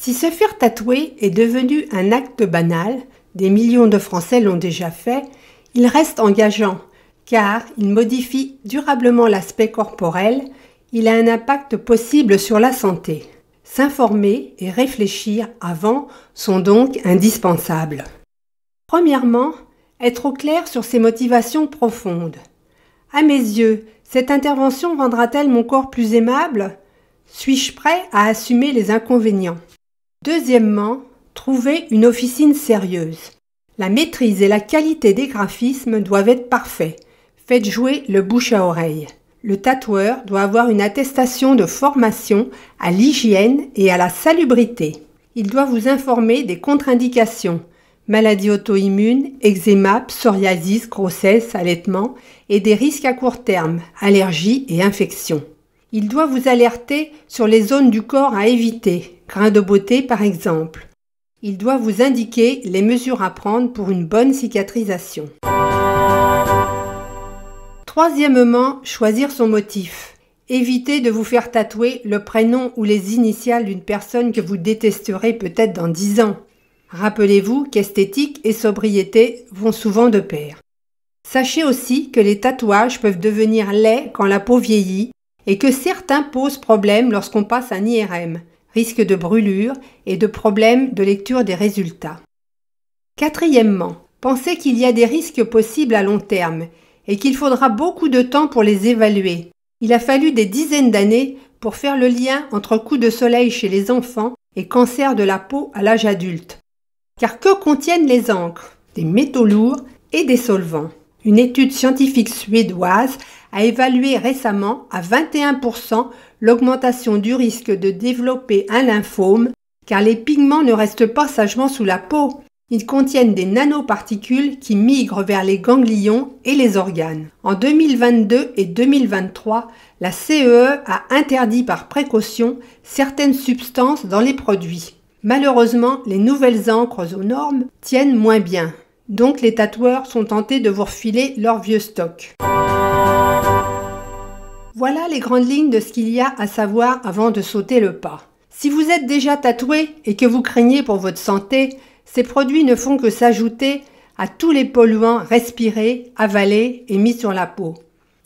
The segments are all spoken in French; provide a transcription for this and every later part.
Si se faire tatouer est devenu un acte banal, des millions de Français l'ont déjà fait, il reste engageant, car il modifie durablement l'aspect corporel, il a un impact possible sur la santé. S'informer et réfléchir avant sont donc indispensables. Premièrement, être au clair sur ses motivations profondes. À mes yeux, cette intervention rendra-t-elle mon corps plus aimable? Suis-je prêt à assumer les inconvénients? Deuxièmement, trouver une officine sérieuse. La maîtrise et la qualité des graphismes doivent être parfaits. Faites jouer le bouche à oreille. Le tatoueur doit avoir une attestation de formation à l'hygiène et à la salubrité. Il doit vous informer des contre-indications, maladies auto-immunes, eczéma, psoriasis, grossesse, allaitement et des risques à court terme, allergies et infections. Il doit vous alerter sur les zones du corps à éviter, grains de beauté par exemple. Il doit vous indiquer les mesures à prendre pour une bonne cicatrisation. Troisièmement, choisir son motif. Évitez de vous faire tatouer le prénom ou les initiales d'une personne que vous détesterez peut-être dans 10 ans. Rappelez-vous qu'esthétique et sobriété vont souvent de pair. Sachez aussi que les tatouages peuvent devenir laids quand la peau vieillit et que certains posent problème lorsqu'on passe un IRM, risque de brûlure et de problèmes de lecture des résultats. Quatrièmement, pensez qu'il y a des risques possibles à long terme et qu'il faudra beaucoup de temps pour les évaluer. Il a fallu des dizaines d'années pour faire le lien entre coups de soleil chez les enfants et cancer de la peau à l'âge adulte. Car que contiennent les encres? Des métaux lourds et des solvants. Une étude scientifique suédoise a évalué récemment à 21% l'augmentation du risque de développer un lymphome, car les pigments ne restent pas sagement sous la peau. Ils contiennent des nanoparticules qui migrent vers les ganglions et les organes. En 2022 et 2023, la CEE a interdit par précaution certaines substances dans les produits. Malheureusement, les nouvelles encres aux normes tiennent moins bien. Donc les tatoueurs sont tentés de vous refiler leur vieux stock. Voilà les grandes lignes de ce qu'il y a à savoir avant de sauter le pas. Si vous êtes déjà tatoué et que vous craignez pour votre santé, ces produits ne font que s'ajouter à tous les polluants respirés, avalés et mis sur la peau.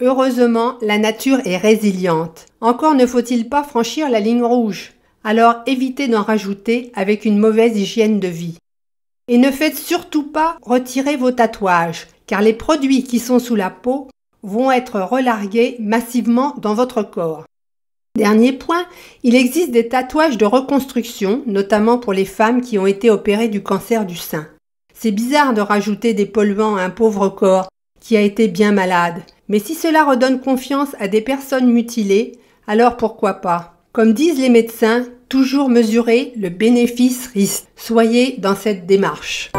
Heureusement, la nature est résiliente. Encore ne faut-il pas franchir la ligne rouge. Alors évitez d'en rajouter avec une mauvaise hygiène de vie. Et ne faites surtout pas retirer vos tatouages, car les produits qui sont sous la peau vont être relargués massivement dans votre corps. Dernier point, il existe des tatouages de reconstruction, notamment pour les femmes qui ont été opérées du cancer du sein. C'est bizarre de rajouter des polluants à un pauvre corps qui a été bien malade, mais si cela redonne confiance à des personnes mutilées, alors pourquoi pas? Comme disent les médecins, toujours mesurer le bénéfice-risque. Soyez dans cette démarche.